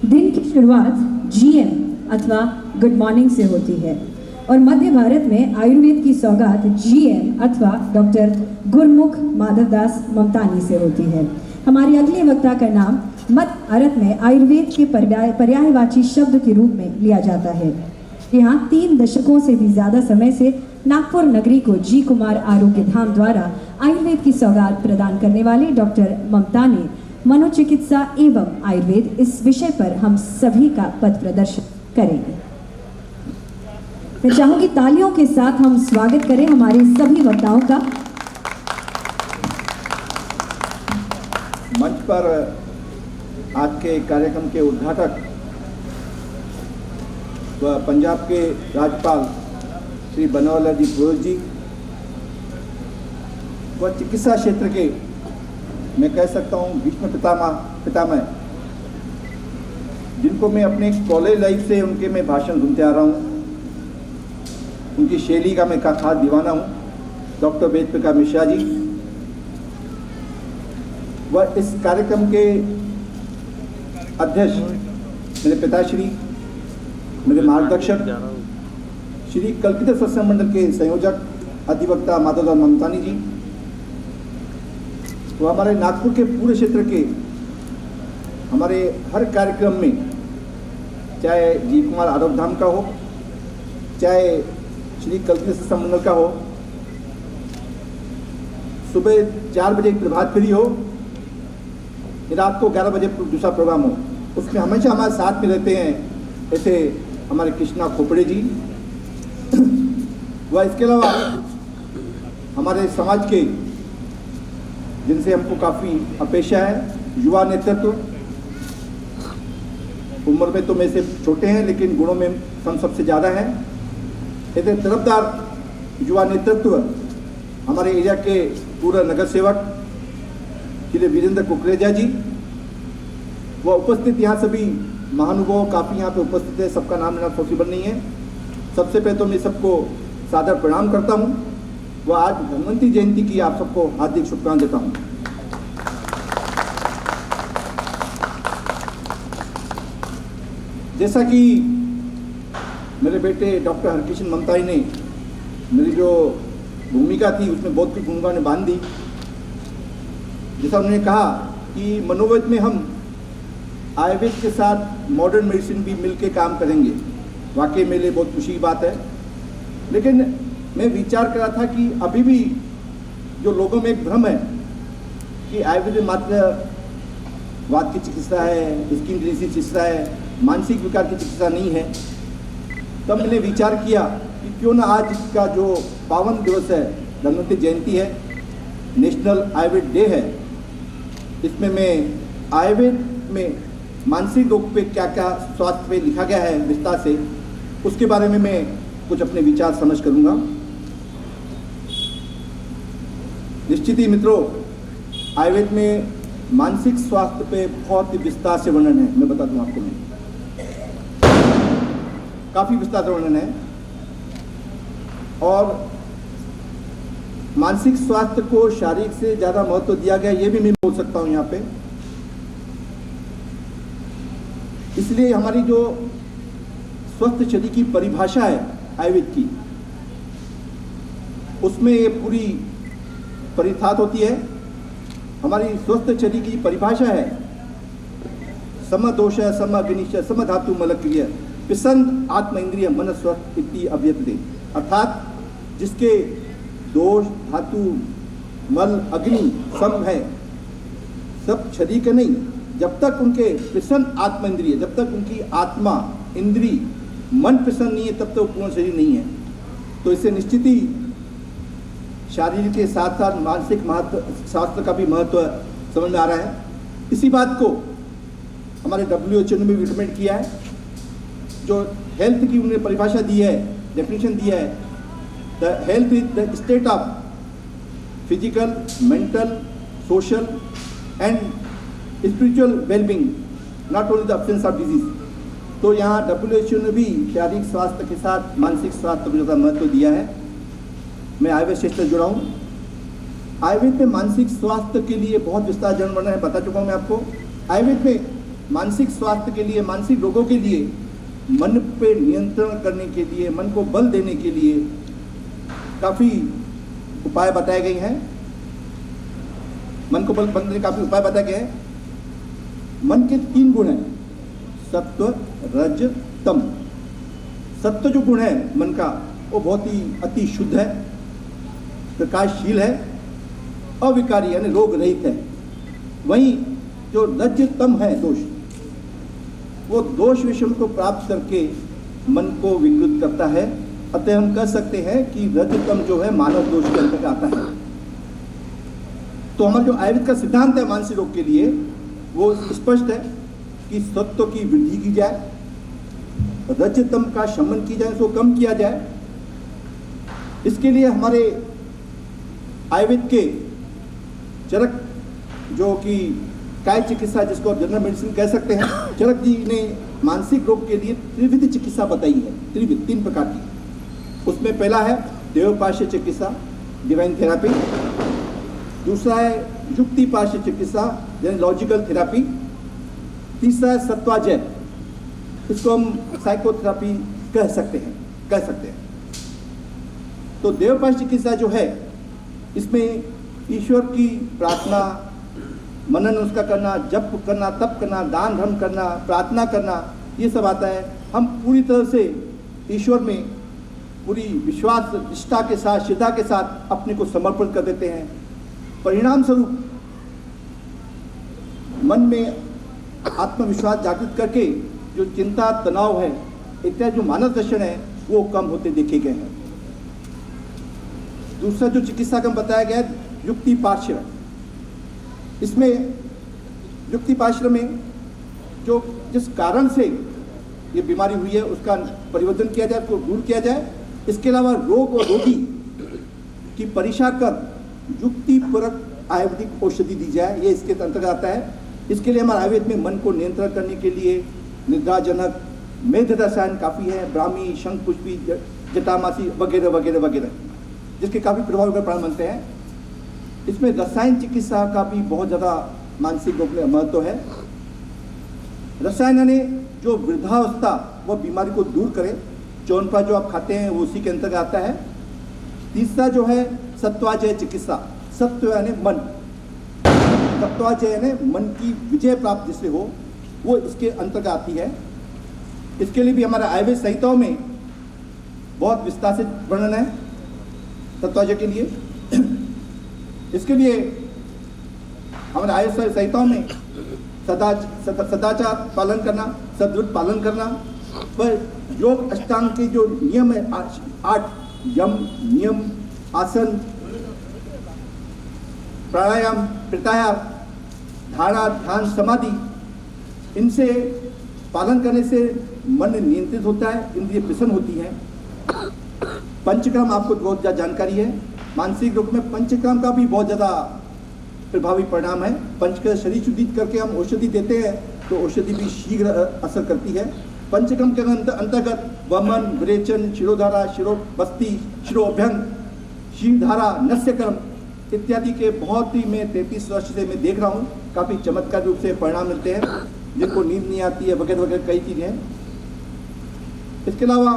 दिन की शुरुआत GM अथवा गुड मॉर्निंग से होती है और मध्य भारत में आयुर्वेद की सौगात GM अथवा डॉक्टर गुरमुख माधवदास ममतानी से होती है। हमारी अगले वक्ता का नाम मध्य भारत में आयुर्वेद के पर्यायवाची शब्द के रूप में लिया जाता है। यहाँ 3 दशकों से भी ज्यादा समय से नागपुर नगरी को जी कुमार आरोग्य धाम द्वारा आयुर्वेद की सौगात प्रदान करने वाले डॉक्टर ममतानी मनोचिकित्सा एवं आयुर्वेद इस विषय पर हम सभी का पथ प्रदर्शन करेंगे। मैं चाहूंगी तालियों के साथ हम स्वागत करें हमारे सभी वक्ताओं का। मंच पर आज के कार्यक्रम के उद्घाटक व पंजाब के राज्यपाल श्री बनवारीलाल पुरोहित जी व चिकित्सा क्षेत्र के मैं कह सकता हूँ भीष्म पितामह जिनको मैं अपने कॉलेज लाइफ से उनके मैं भाषण सुनते आ रहा हूँ, उनकी शैली का मैं खास दीवाना हूँ, डॉक्टर वेद प्रकाश मिश्रा जी व इस कार्यक्रम के अध्यक्ष मेरे पिताश्री, मेरे मार्गदर्शक श्री कल्पित सत्संग मंडल के संयोजक अधिवक्ता माधवदास ममतानी जी, वो हमारे नागपुर के पूरे क्षेत्र के हमारे हर कार्यक्रम में, चाहे जी कुमार आरोग्य धाम का हो, चाहे श्री कल्पित सत्संग मंडल का हो, सुबह 4 बजे प्रभात फेरी हो, रात को 11 बजे दूसरा प्रोग्राम हो, उसमें हमेशा हमारे साथ में रहते हैं ऐसे हमारे कृष्णा खोपड़े जी व इसके अलावा हमारे समाज के जिनसे हमको काफ़ी अपेक्षा है, युवा नेतृत्व, उम्र में तो मेरे से छोटे हैं लेकिन गुणों में हम सबसे ज़्यादा हैं, ऐसे तरफदार युवा नेतृत्व हमारे एरिया के पूर्व नगर सेवक श्री वीरेंद्र कुकरेजा जी वह उपस्थित यहाँ सभी महानुभाव काफ़ी यहाँ पे उपस्थित है, सबका नाम लेना पॉसिबल नहीं है। सबसे पहले तो मैं सबको सादर प्रणाम करता हूँ व आज धन्वंतरी जयंती की आप सबको हार्दिक शुभकामनाएं देता हूँ। जैसा कि मेरे बेटे डॉक्टर हरकिशन ममतानी ने मेरी जो भूमिका थी उसमें बहुत कुछ भूमिका ने बांध दी। जैसा उन्होंने कहा कि मनोवैद में हम आयुर्वेद के साथ मॉडर्न मेडिसिन भी मिलके काम करेंगे, वाकई मेरे लिए बहुत खुशी की बात है। लेकिन मैं विचार कर रहा था कि अभी भी जो लोगों में एक भ्रम है कि आयुर्वेद मात्र वात की चिकित्सा है, स्किन डिजीज की चिकित्सा है, मानसिक विकार की चिकित्सा नहीं है। तब मैंने विचार किया कि क्यों ना आज का जो पावन दिवस है, धन्वंतरी जयंती है, नेशनल आयुर्वेद डे है, इसमें मैं आयुर्वेद में मानसिक रोग पे क्या क्या स्वास्थ्य पे लिखा गया है विस्तार से, उसके बारे में मैं कुछ अपने विचार समझ करूँगा। निश्चित ही मित्रों, आयुर्वेद में मानसिक स्वास्थ्य पे बहुत ही विस्तार से वर्णन है। मैं बता दूं आपको, मैं काफ़ी विस्तार से वर्णन है और मानसिक स्वास्थ्य को शारीरिक से ज़्यादा महत्व दिया गया, ये भी मैं बोल सकता हूँ यहाँ पे। इसलिए हमारी जो स्वस्थ शरीर की परिभाषा है आयुर्वेद की, उसमें ये पूरी परिथात होती है। हमारी स्वस्थ शरीर की परिभाषा है समदोष समअग्निश समधातु मलक्रिय पिसंद आत्म इंद्रिय मन स्वस्थ इति अव्यक्ते, अर्थात जिसके दोष धातु मल अग्नि सम है, सब शरीर के नहीं, जब तक उनके प्रसन्न आत्म इंद्रिय, जब तक उनकी आत्मा इंद्री मन प्रसन्न नहीं है, तब तक पूर्ण शरीर नहीं है। तो इससे निश्चित ही शारीरिक के साथ साथ मानसिक महत्व शास्त्र का भी महत्व समझ में आ रहा है। इसी बात को हमारे WHO ने भी रिकमेंड किया है, जो हेल्थ की उन्होंने परिभाषा दी है, डेफिनेशन दिया है, the health is the state of physical, mental, social and spiritual wellbeing, not only the absence of disease. तो यहाँ WHO ने भी शारीरिक स्वास्थ्य के साथ मानसिक स्वास्थ्य को ज़्यादा महत्व दिया है। मैं आयुर्वेद क्षेत्र से जुड़ा हूँ। आयुर्वेद में मानसिक स्वास्थ्य के लिए बहुत विस्तार वर्णन है, बता चुका हूँ मैं आपको। आयुर्वेद में मानसिक स्वास्थ्य के लिए, मानसिक रोगों के लिए, मन पे नियंत्रण करने के लिए, मन को बल देने के लिए काफ़ी उपाय बताए गए हैं। मन को बल देने के काफ़ी उपाय बताए गए हैं। मन के 3 गुण हैं, सत्व, रज, तम। सत्व जो गुण है मन का, वो बहुत ही अति शुद्ध है, प्रकाशशील है, अविकारी यानी रोग रहित है। वहीं जो रज तम है दोष, वो दोष विषम को प्राप्त करके मन को विकृत करता है। अतः हम कह सकते हैं कि रजतम जो है मानव दोष के अंतर्गत आता है। तो हमारा जो आयुर्वेद का सिद्धांत है मानसिक रोग के लिए, वो स्पष्ट है कि सत्व की वृद्धि की जाए, रजतम का शमन की जाए, उसको कम किया जाए। इसके लिए हमारे आयुर्वेद के चरक, जो कि काय चिकित्सा जिसको जनरल मेडिसिन कह सकते हैं, चरक जी ने मानसिक रोग के लिए त्रिविध चिकित्सा बताई है। त्रिविध 3 प्रकार की। उसमें पहला है देवपार्श्व चिकित्सा, डिवाइन थेरापी। दूसरा है युक्तिपार्श्व चिकित्सा, यानी लॉजिकल थेरापी। तीसरा है सत्वाजय, इसको हम साइकोथेरापी कह सकते हैं। तो देवपार्श्व चिकित्सा जो है, इसमें ईश्वर की प्रार्थना, मनन उसका करना, जप करना, तप करना, दान धर्म करना, प्रार्थना करना, ये सब आता है। हम पूरी तरह से ईश्वर में पूरी विश्वास, निष्ठा के साथ, श्रद्धा के साथ अपने को समर्पण कर देते हैं। परिणाम स्वरूप मन में आत्मविश्वास जागृत करके जो चिंता, तनाव है इत्यादि जो मानव दर्शन है, वो कम होते देखे गए हैं। दूसरा जो चिकित्सा का बताया गया है युक्ति पार्श्व। इसमें युक्ति पार्श्व में जो जिस कारण से ये बीमारी हुई है उसका परिवर्तन किया जाए, उसको दूर किया जाए। इसके अलावा रोग और रोगी की परीक्षा कर युक्तिपरक आयुर्वेदिक औषधि दी जाए, ये इसके अंतर्गत आता है। इसके लिए हमारे आयुर्वेद में मन को नियंत्रण करने के लिए निद्राजनक मेध रसायन काफ़ी है, ब्राह्मी, शंखपुष्पी, जटामासी वगैरह वगैरह वगैरह, जिसके काफ़ी प्रभावकारी प्राण बनते हैं। इसमें रसायन चिकित्सा का भी बहुत ज़्यादा मानसिक रोग में महत्व है। रसायन यानी जो वृद्धावस्था वह बीमारी को दूर करे, चौनपा जो आप खाते हैं वो उसी के अंतर्गत आता है। तीसरा जो है सत्वाजय चिकित्सा, सत्व यानी मन, सत्वाजय यानी मन की विजय प्राप्त जिससे हो, वो इसके अंतर्गत आती है। इसके लिए भी हमारे आयुर्वेद संहिताओं में बहुत विस्तार से वर्णन है सत्वाजय के लिए। इसके लिए हमारे आयुर्वेद संहिताओं में सदाचार पालन करना, सदृढ़ पालन करना, पर योग अष्टांग के जो नियम है 8 यम, नियम, आसन, प्राणायाम, प्रत्याहार, धारणा, ध्यान, समाधि, इनसे पालन करने से मन नियंत्रित होता है, इंद्रिय प्रसन्न होती हैं। पंचकर्म आपको बहुत ज़्यादा जानकारी है। मानसिक रोग में पंचकर्म का भी बहुत ज़्यादा प्रभावी परिणाम है। पंचकर्म शरीर शुद्धित करके हम औषधि देते हैं तो औषधि भी शीघ्र असर करती है। पंचकर्म के अंतर्गत वमन, विरेचन, शिरोधारा, शिरोबस्ती, शिरोभ्यंग, शीरधारा, नस्यकर्म इत्यादि के बहुत ही, मैं 33 वर्ष से मैं देख रहा हूँ, काफ़ी चमत्कार रूप से परिणाम मिलते हैं, जिनको नींद नहीं आती है वगैरह वगैरह कई चीज़ें हैं। इसके अलावा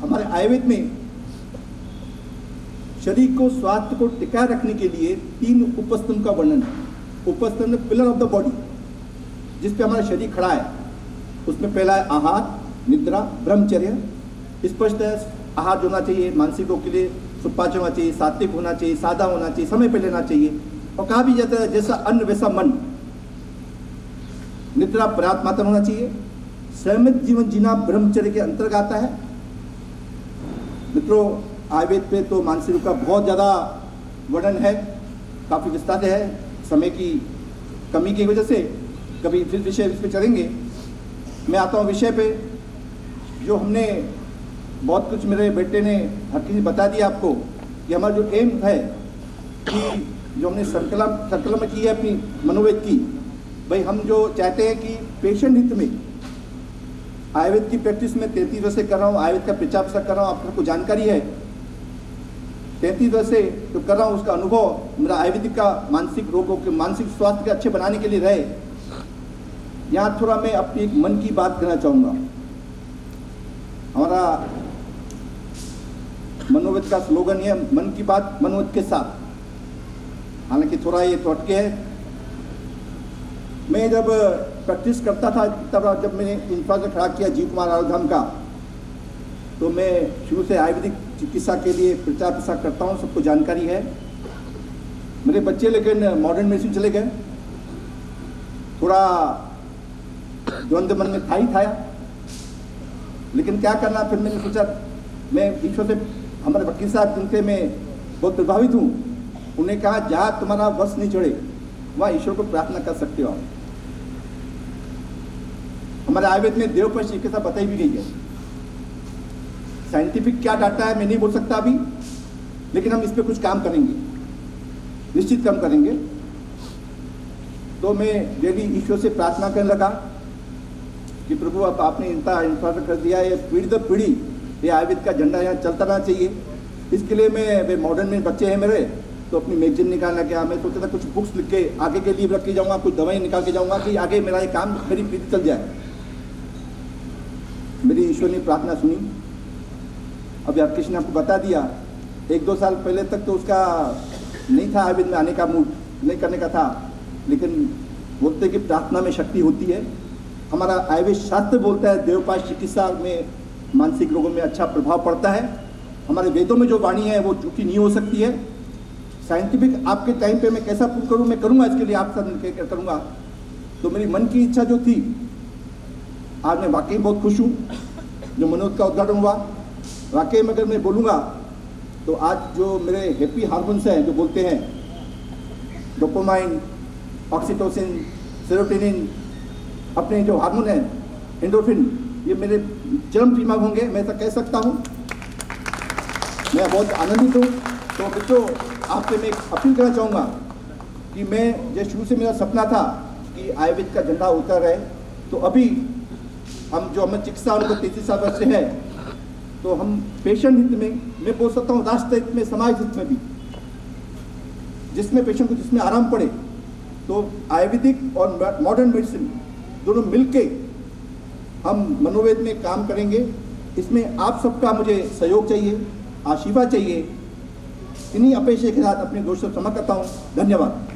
हमारे आयुर्वेद में शरीर को, स्वास्थ्य को टिकाए रखने के लिए 3 उपस्तंभ का वर्णन है। उपस्तंभ पिलर ऑफ द बॉडी, जिस पे हमारा शरीर खड़ा है। उसमें पहला है आहार, निद्रा, ब्रह्मचर्य। स्पष्ट है आहार जो होना चाहिए मानसिक रोग के लिए सुपाच्य होना चाहिए, सात्विक होना चाहिए, सादा होना चाहिए, समय पे लेना चाहिए। और कहा भी जाता है जैसा अन्न वैसा मन। निद्रा पर्याप्त मात्रा होना चाहिए। संयमित जीवन जीना ब्रह्मचर्य के अंतर्गत आता है। मित्रों, आयुर्वेद पे तो मानसिक रोग का बहुत ज़्यादा वर्णन है, काफ़ी विस्तार है। समय की कमी की वजह से कभी फिर विषय इस पर चलेंगे। मैं आता हूँ विषय पे, जो हमने बहुत कुछ मेरे बेटे ने हर किसी बता दिया आपको कि हमारा जो एम है कि जो हमने संकलन में की है अपनी मनोवेद की, भाई हम जो चाहते हैं कि पेशेंट हित में आयुर्वेद की प्रैक्टिस में 33 वर्ष से कर रहा हूँ, आयुर्वेद का प्रचार प्रसार कर रहा हूँ, आपको जानकारी है। 33 वर्ष से जो कर रहा हूँ उसका अनुभव मेरा आयुर्वेदिक का मानसिक रोगों के, मानसिक स्वास्थ्य के अच्छे बनाने के लिए रहे। यहाँ थोड़ा मैं अपनी एक मन की बात करना चाहूँगा। हमारा मनोवेद का स्लोगन है मन की बात मनोवेद के साथ। हालांकि थोड़ा ये तो अटके है। मैं जब प्रैक्टिस करता था तब जब मैंने इंफ्रास्ट्रक्चर खड़ा किया जीव कुमार आराधाम का, तो मैं शुरू से आयुर्वेदिक चिकित्सा के लिए प्रचार प्रसार करता हूँ, सबको जानकारी है। मेरे बच्चे लेकिन मॉडर्न मेडिसिन चले गए, थोड़ा द्वंद्व मन में था ही था, लेकिन क्या करना। फिर मैंने सोचा, मैं ईश्वर से, हमारे वकील साहब जिनसे मैं बहुत प्रभावित हूँ, उन्हें कहा जहाँ तुम्हारा वश नहीं चढ़े वहाँ ईश्वर को प्रार्थना कर सकते हो। हमारे आयुर्वेद में देवपश चिकित्सा बताई भी गई है। साइंटिफिक क्या डाटा है मैं नहीं बोल सकता अभी, लेकिन हम इस पर कुछ काम करेंगे, निश्चित काम करेंगे। तो मैं डेली ईश्वर से प्रार्थना करने लगा कि प्रभु अब आपने इतना इंफ्रास्ट्रक्चर कर दिया है, पीढ़ी दर पीढ़ी ये आयुर्वेद का झंडा यहाँ चलता रहना चाहिए। इसके लिए मैं मॉडर्न में बच्चे हैं मेरे, तो अपनी मैगजीन निकालना क्या, मैं सोचा था कुछ बुक्स लिख के आगे के लिए रख के जाऊँगा, कुछ दवाई निकाल के जाऊँगा कि आगे मेरा ये काम मेरी पीढ़ी चल जाए। मेरी ईश्वर ने प्रार्थना सुनी। अभी आप किसी ने आपको बता दिया, 1-2 साल पहले तक तो उसका नहीं था आयुर्वेद में आने का मूड, नहीं करने का था, लेकिन बोलते कि प्रार्थना में शक्ति होती है। हमारा आयुर्वेद शास्त्र बोलता है देवपाश चिकित्सा में मानसिक रोगों में अच्छा प्रभाव पड़ता है। हमारे वेदों में जो वाणी है वो झूठी नहीं हो सकती है। साइंटिफिक आपके टाइम पे मैं कैसा प्रूव करूँ, मैं करूँगा, इसके लिए आपके साथ मिलकर करूँगा। तो मेरी मन की इच्छा जो थी, आज मैं वाकई बहुत खुश हूँ जो मनोज का उद्घाटन हुआ। वाकई में अगर मैं बोलूँगा तो आज जो मेरे हैप्पी हार्मोन्स हैं, जो बोलते हैं डोपामाइन, ऑक्सीटोसिन, सेरोटोनिन, अपने जो हार्मोन हैं एंडोर्फिन, ये मेरे चरम सीमा होंगे, मैं ऐसा कह सकता हूँ। मैं बहुत आनंदित हूँ। तो बच्चों, आपसे मैं एक अपील करना चाहूँगा कि मैं जो शुरू से मेरा सपना था कि आयुर्वेद का झंडा उतर रहे, तो अभी हम जो हमें चिकित्सा उनको 33 वर्ष से है, तो हम पेशेंट हित में, मैं बोल सकता हूँ राष्ट्र हित में, समाज हित में भी, जिसमें पेशेंट को जिसमें आराम पड़े, तो आयुर्वेदिक और मॉडर्न मेडिसिन दोनों मिलके हम मनोवेद में काम करेंगे। इसमें आप सबका मुझे सहयोग चाहिए, आशीर्वाद चाहिए। इन्हीं अपेक्षा के साथ अपने दोस्तों से क्षमा करता हूँ। धन्यवाद।